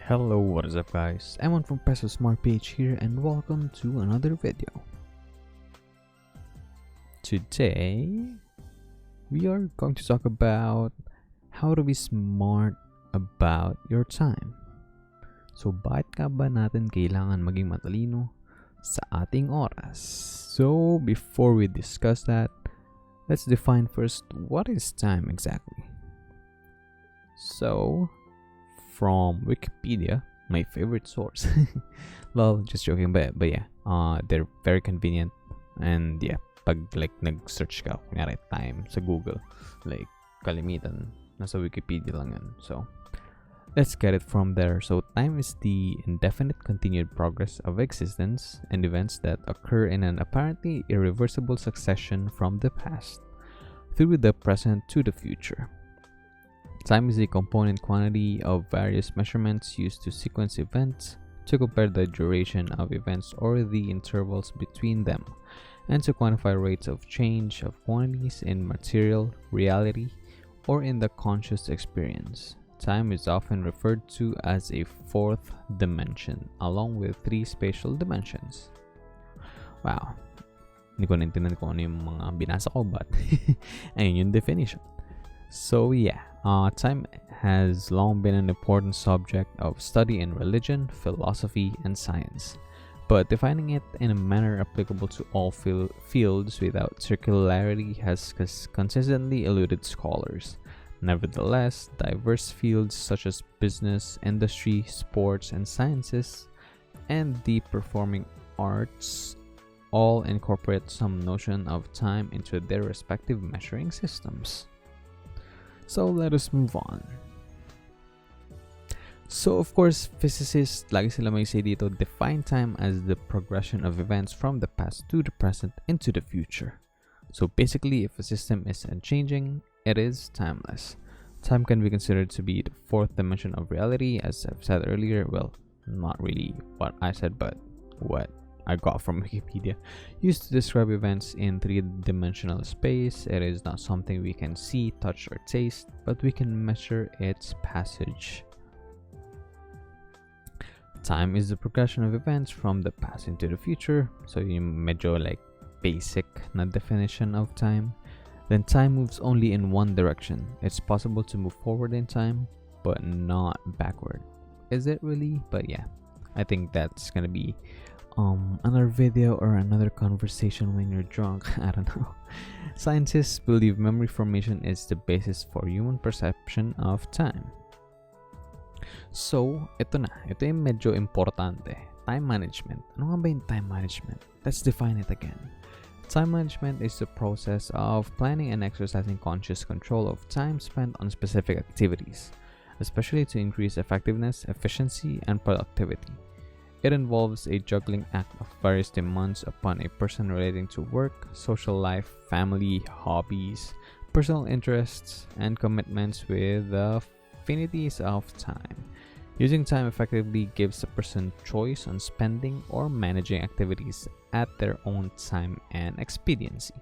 Hello, what is up guys? I'm from PESO SMART page here and welcome to another video. Today, we are going to talk about how to be smart about your time. So, bakit ka ba natin kailangan maging matalino sa ating oras? So, before we discuss that, let's define first what is time exactly. So, from Wikipedia, my favorite source. Lol, just joking, but yeah, they're very convenient. And yeah, pag like nag-search ka, kunyari time sa Google, like kalimitan, nasa Wikipedia lang yan. So, let's get it from there. So, time is the indefinite continued progress of existence and events that occur in an apparently irreversible succession from the past through the present to the future. Time is a component quantity of various measurements used to sequence events, to compare the duration of events or the intervals between them, and to quantify rates of change of quantities in material reality or in the conscious experience. Time is often referred to as a fourth dimension, along with three spatial dimensions. Wow. Hindi ko naintindihan kung ano yung mga binasa ko, but ayun yung definition. So yeah, time has long been an important subject of study in religion, philosophy, and science, but defining it in a manner applicable to all fields without circularity has consistently eluded scholars. Nevertheless, diverse fields such as business, industry, sports, and sciences, and the performing arts all incorporate some notion of time into their respective measuring systems. So let us move on. So of course, physicists, lagi sila may say dito, define time as the progression of events from the past to the present into the future. So basically, if a system is unchanging, it is timeless. Time can be considered to be the fourth dimension of reality, as I've said earlier. Well, not really what I said, but what I got from Wikipedia, used to describe events in three-dimensional space. It is not something we can see, touch, or taste, but we can measure its passage. Time is the progression of events from the past into the future. So yung medyo like basic na definition of time. Then time moves only in one direction. It's possible to move forward in time, but not backward. Is it really? But yeah, I think that's gonna be another video or another conversation when you're drunk. I don't know. Scientists believe memory formation is the basis for human perception of time. So, ito na. Ito yung medyo importante. Time management. Ano nga ba yung time management? Let's define it again. Time management is the process of planning and exercising conscious control of time spent on specific activities, especially to increase effectiveness, efficiency, and productivity. It involves a juggling act of various demands upon a person relating to work, social life, family, hobbies, personal interests, and commitments with the affinities of time. Using time effectively gives a person choice on spending or managing activities at their own time and expediency.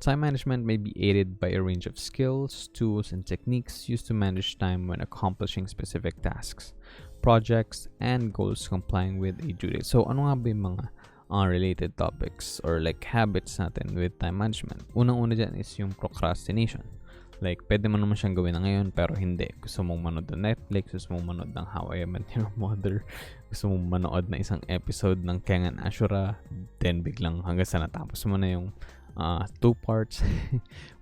Time management may be aided by a range of skills, tools, and techniques used to manage time when accomplishing specific tasks, projects, and goals complying with a due date. So, ano nga ba yung mga related topics or like habits natin with time management? Unang-una dyan is yung procrastination. Like, pwede mo naman siyang gawin na ngayon, pero hindi. Gusto mong manood ng Netflix, gusto mong manood ng How I Met Your Mother, gusto mong manood na isang episode ng Kengan Ashura, then biglang hanggang sa natapos mo na yung 2 parts.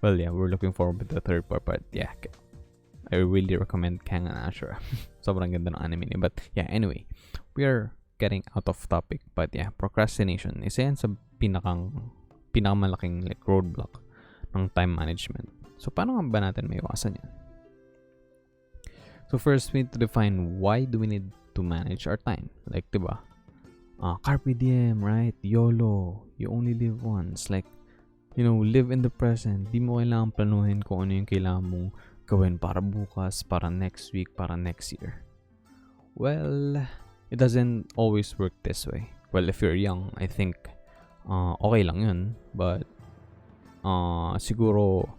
Well, yeah, we're looking forward to the third part, but yeah, I really recommend Kengan Ashura. Sobrang ganda ng anime niya. But yeah, anyway, we are getting out of topic. But yeah, procrastination, isa yan sa pinakamalaking like roadblock ng time management. So, paano nga ba natin maiwasan yan? So, first, we need to define why do we need to manage our time. Like, diba? Carpe diem, right? YOLO. You only live once. Like, you know, live in the present. Di mo kailangan planuhin kung ano yung kailangan mong gawin para bukas, para next week, para next year. Well, it doesn't always work this way. Well, if you're young, I think okay lang yun. But siguro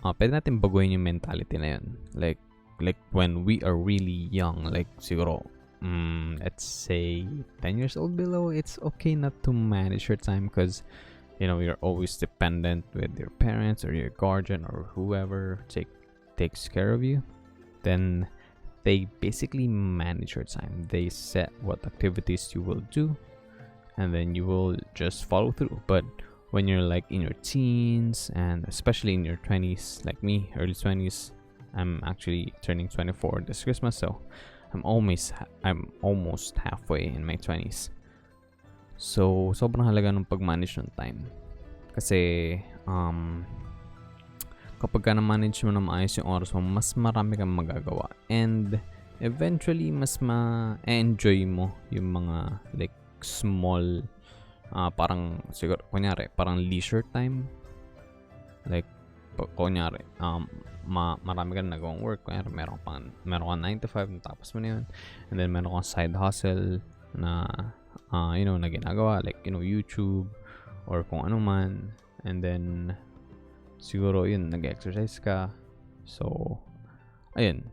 pwede natin baguhin yung mentality na yun. Like, like when we are really young, like siguro, let's say 10 years old below, it's okay not to manage your time because you're always dependent with your parents or your guardian or whoever takes care of you. Then they basically manage your time. They set what activities you will do, and then you will just follow through. But when you're like in your teens, and especially in your 20s, like me, early 20s, I'm actually turning 24 this Christmas, so I'm almost halfway in my 20s. So sobrang halaga ng pag-manage ng time. Kasi kapag ka na-manage mo na maayos yung oras mo, mas marami kang magagawa. And eventually, mas ma-enjoy mo yung mga like small, parang siguro, kunyari, parang leisure time. Like, kunyari, marami kang nagawang work. Kunyari, meron kang 9 to 5, tapos mo na yun. And then, meron kang side hustle na, na ginagawa. Like, YouTube or kung ano man. And then, siguro yun, nag-exercise ka. So, ayun.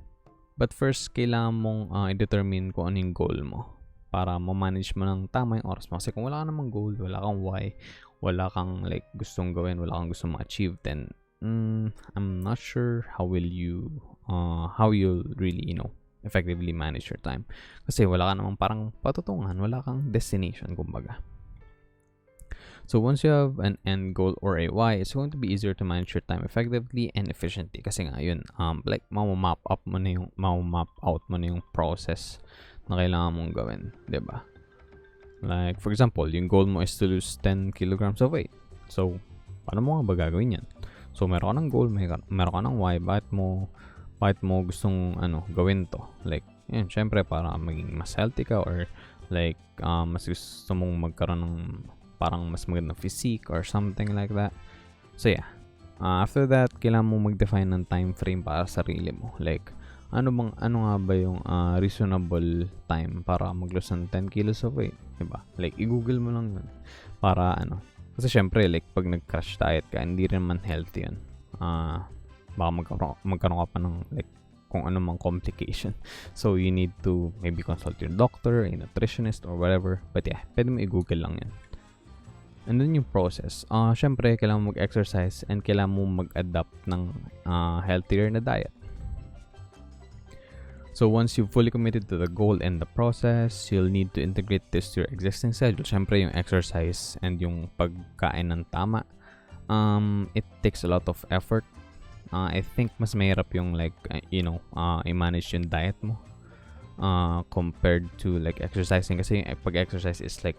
But first, kailangan mong i-determine kung ano yung goal mo para ma-manage mo ng tama yung oras mo. Kasi kung wala ka namang goal, wala kang why, wala kang like gustong gawin, wala kang gustong ma-achieve, then I'm not sure how you'll really, effectively manage your time. Kasi wala ka namang parang patutungan, wala kang destination, kumbaga. So once you have an end goal or a why, it's going to be easier to manage your time effectively and efficiently. Kasi nga yun, like map out mo na yung process na kailangan mong gawin, 'di ba? Like for example, yung goal mo is to lose 10 kilograms of weight. So paano mo nga ba gagawin yan? So meron ka ng goal, meron ka ng why, bakit mo gustong gawin to? Like yun, syempre para maging mas healthy ka, or like mas gusto mong magkaroon ng parang mas magandang physique or something like that. So yeah, after that, kailangan mo mag-define ng time frame para sa sarili mo. Like, ano nga ba yung reasonable time para mag-lose ng 10 kilos of weight? Diba? Like, i-google mo lang yun. Para kasi syempre, like, pag nag-crash diet ka, hindi rin man healthy yun. Baka magkaroon ka pa ng, like, kung ano mang complication. So, you need to maybe consult your doctor, a nutritionist, or whatever. But yeah, pwede mo i-google lang yun. And then yung process, syempre kailangan mo mag-exercise and kailangan mo mag-adapt ng healthier na diet. So once you've fully committed to the goal and the process, you'll need to integrate this to your existing schedule. Syempre yung exercise and yung pagkain ng tama, it takes a lot of effort. I think mas mahirap yung like, i-manage yung diet mo compared to like exercising. Kasi pag-exercise is like,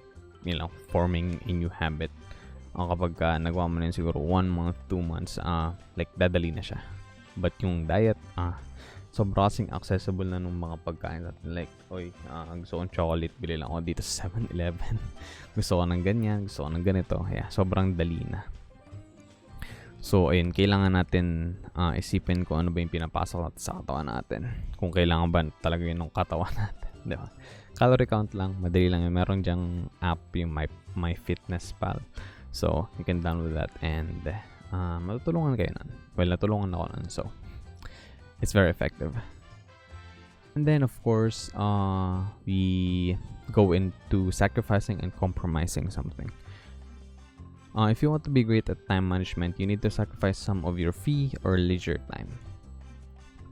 forming a new habit. Kapag nagawa mo na yun siguro 1 month, 2 months, like dadali na siya. But yung diet, sobrang kasing accessible na nung mga pagkain natin. Like, gusto kong chocolate, bili lang ako dito sa 7-Eleven. Gusto ko ng ganyan, gusto ko ng ganito. Yeah, sobrang dali na. So, ayun, kailangan natin isipin kung ano ba yung pinapasok natin sa katawan natin. Kung kailangan ba talaga yun ng katawan natin. Diba? Calorie count lang, madali lang yun. Meron dyang app, yung MyFitnessPal. So, you can download that and matutulungan kayo nun. Well, natulungan ako nun. So, it's very effective. And then, of course, we go into sacrificing and compromising something. If you want to be great at time management, you need to sacrifice some of your free or leisure time.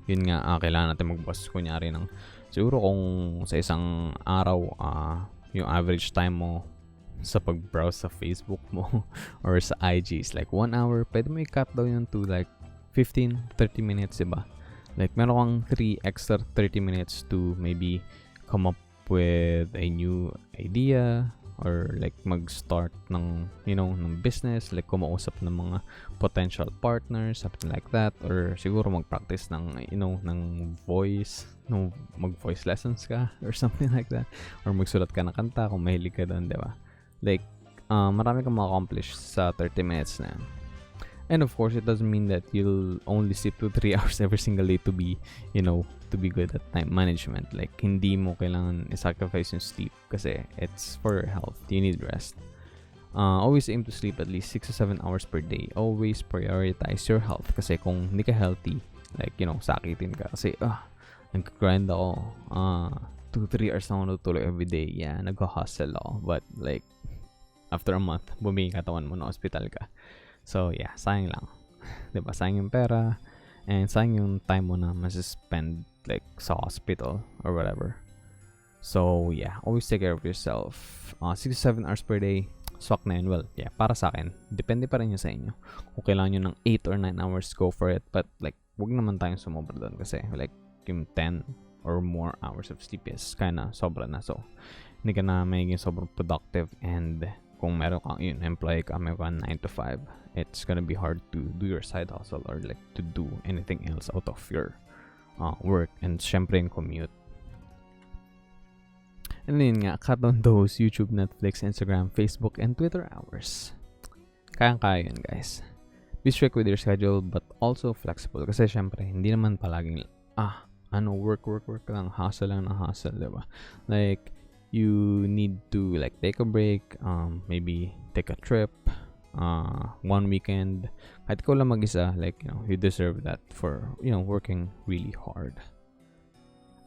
Yun nga, kailangan natin mag-boss kunyari ng siguro kung sa isang araw, yung average time mo sa pag-browse sa Facebook mo or sa IG is like 1 hour, pwede mo i-cut down yun to like 15-30 minutes, diba? Like, meron kang 3 extra 30 minutes to maybe come up with a new idea or like mag-start ng, ng business, like kumausap ng mga potential partners, something like that, or siguro mag-practice ng, ng voice, mag-voice lessons ka, or something like that, or magsulat ka ng kanta kung mahilig ka doon, diba? Like, marami kang ma-accomplish sa 30 minutes na yan. And of course, it doesn't mean that you'll only sleep 2-3 hours every single day to be, to be good at time management. Like, hindi mo kailangan i-sacrifice yung sleep kasi it's for your health. You need rest. Always aim to sleep at least 6 to 7 hours per day. Always prioritize your health kasi kung hindi ka healthy, like, sakitin ka kasi, nag-grind ako. 2-3 hours na ako natutulog everyday. Yeah, nag-hustle ako. But like, after a month, bumigay katawan mo na hospital ka. So yeah, sayang lang. Diba? Sayang yung pera. And sayang yung time mo na mas-spend like sa hospital or whatever. So yeah, always take care of yourself. 6 to 7 hours per day, swak na yun. Well, yeah, para sa akin, depende pa rin yun sa inyo. Kung kailangan nyo ng 8 or 9 hours, go for it. But like, wag naman tayong sumobra doon kasi like, yung 10 or more hours of sleep is kinda sobra na. So, hindi ka na magiging sobrang productive, and kung meron kang employee ka, meron kang 9 to 5, it's gonna be hard to do your side hustle or like to do anything else out of your work. And syempre yung commute. And then nga, cut on those YouTube, Netflix, Instagram, Facebook, and Twitter hours. Kayang-kaya yun, guys. Be strict with your schedule, but also flexible. Kasi syempre, hindi naman palaging, work lang, hustle lang na hustle, diba? Like, you need to like take a break, maybe take a trip, one weekend. Kahit ikaw lang mag-isa, like, you deserve that for, working really hard.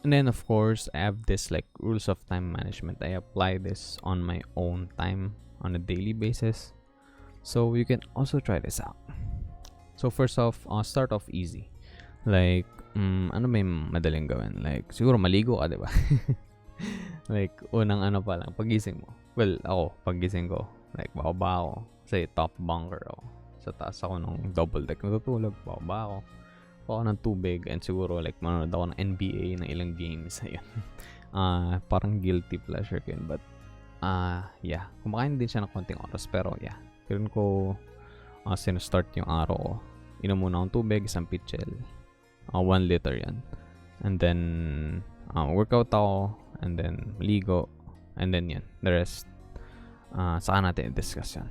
And then, of course, I have this like rules of time management. I apply this on my own time on a daily basis. So you can also try this out. So first off, start off easy. Like, ano ba yung madaling gawin? Like, siguro maligo ka, diba? Like, unang pa lang, pagising mo. Well, ako, pagising ko, like, bababa ako. Kasi top bunker ako. Sa taas ako ng double deck natutulog, bababa ako. Ako ng tubig, and siguro like manonood ako ng NBA ng ilang games. Ayun. Parang guilty pleasure ko yun, but yeah, kumakain din siya ng konting oras, pero yeah, kailan ko sinastart yung araw ko. Inom muna akong tubig, isang pitchel, 1 liter yan, and then workout ako, and then ligo, and then yan, the rest saka natin i-discuss yan.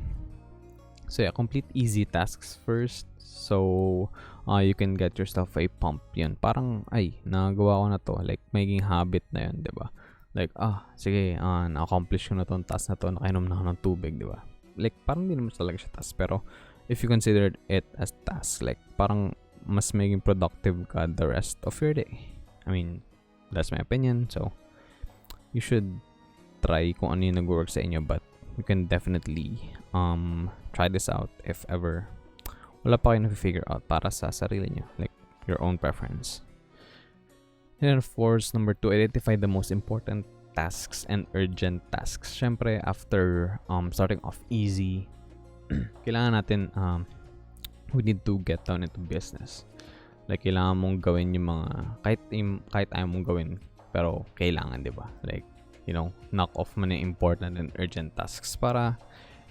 So yeah, complete easy tasks first. So, you can get yourself a pump. Yun, parang, nagawa ko na to. Like, magiging habit na yun, diba? Like, sige, na-accomplish ko na to, task na to, nakainom na ako ng tubig, diba? Like, parang hindi naman talaga siya task. Pero, if you consider it as task, like, parang mas magiging productive ka the rest of your day. I mean, that's my opinion. So, you should try kung ano yung nag-work sa inyo, but you can definitely try this out if ever wala pa kayo na-figure out para sa sarili nyo, like your own preference. And then of course, number 2, identify the most important tasks and urgent tasks. Syempre, after starting off easy, kailangan natin we need to get down into business. Like, kailangan mong gawin yung mga kahit ayaw mong gawin, pero kailangan, di ba? Like, knock off mo na yung important and urgent tasks para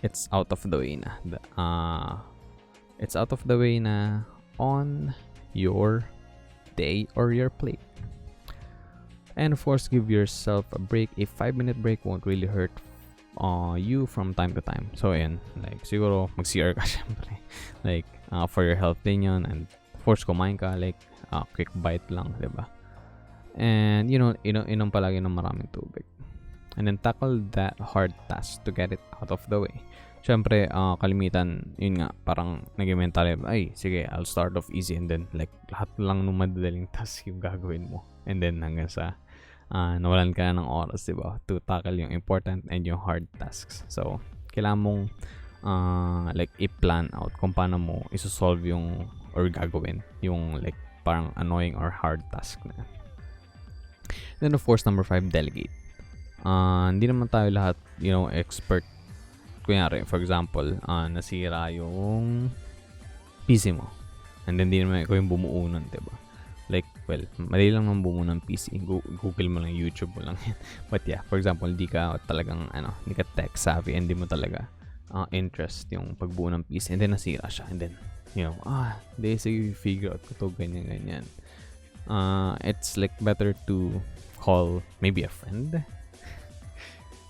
it's out of the way na. It's out of the way na on your day or your plate. And of course, give yourself a break. A 5-minute break won't really hurt you from time to time. So, ayan. Like, siguro, mag-CR ka syempre. Like, for your health din yun. And of course, kumain ka. Like, quick bite lang, diba? And, inom palagi ng maraming tubig. And then, tackle that hard task to get it out of the way. Siyempre, kalimitan, yun nga, parang nag-mental, sige, I'll start off easy, and then, like, lahat lang ng madadaling task yung gagawin mo. And then, hanggang sa, nawalan ka ng oras, diba? To tackle yung important and yung hard tasks. So, kailangan mong, like, i-plan out kung paano mo isosolve yung, or gagawin, yung, like, parang annoying or hard task na. Then, of course, number 5, delegate. Hindi naman tayo lahat, expert. Kunyari, for example, nasira yung PC mo. And then, hindi naman ikaw yung bumuo nun, diba? Like, well, mali lang naman bumuo ng PC. Google mo lang, YouTube mo lang yan. But yeah, for example, hindi ka talagang, hindi ka tech savvy, and hindi mo talaga interest yung pagbuo ng PC. And then, nasira siya. And then, hindi, sige, figure out ko to, ganyan. It's like better to call maybe a friend.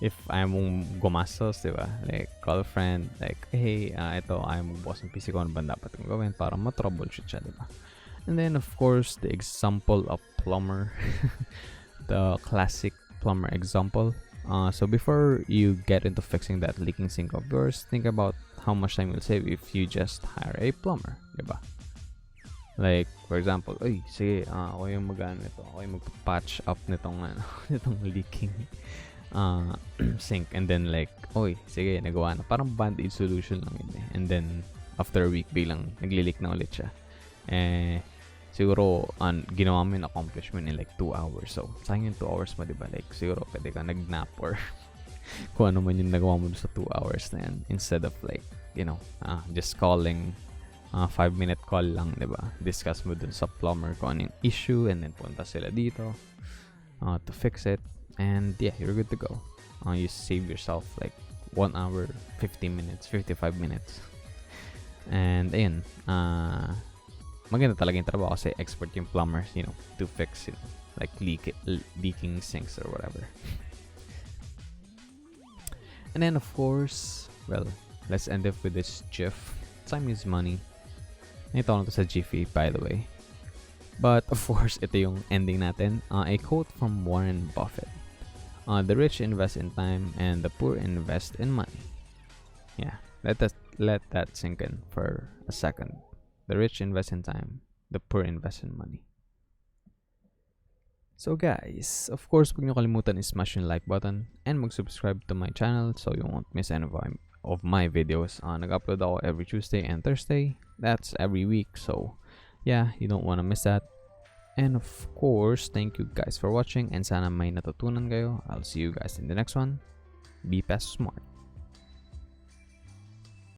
If ayaw mong gumastos, diba? Like, call a friend, like, hey, ito, ayaw mong bukas ng PC ko, ano ba dapat kong gawin para ma-troubleshoot siya, diba? And then, of course, the example of plumber. The classic plumber example. So, before you get into fixing that leaking sink of yours, think about how much time you'll save if you just hire a plumber, diba? Like, for example, ay, sige, ako yung ako yung magpa-patch up nitong, nitong leaking sink. And then like, oy, sige, nagawa na. Parang band-aid solution lang yun eh. And then, after a week, biglang nagli-leak na ulit siya. Eh, siguro, ginawa mo yung accomplishment in like 2 hours. So, sayang yung 2 hours mo, diba? Like, siguro, pwede ka nag-nap or kung ano man yung nagawa mo sa 2 hours na yan. Instead of like, just calling 5-minute call lang, di ba? Discuss mo dun sa plumber kung ano yung issue and then punta sila dito to fix it. And yeah, you're good to go. You save yourself like 1 hour, 50 minutes, 55 minutes. And ayun, maganda talaga yung trabaho kasi expert yung plumbers, to fix, like leaking sinks or whatever. And then of course, well, let's end up with this GIF. Time is money. Ito na to sa Jiffy, by the way. But of course, ito yung ending natin. A quote from Warren Buffett. The rich invest in time and the poor invest in money. Yeah, let that sink in for a second. The rich invest in time, the poor invest in money. So guys, of course, huwag nyo kalimutan i-smash yung like button and mag-subscribe to my channel so you won't miss any of my videos. Nag-upload ako every Tuesday and Thursday. That's every week. So yeah, you don't want to miss that. And of course, thank you guys for watching and sana may natutunan kayo. I'll see you guys in the next one. Be PESO SMART.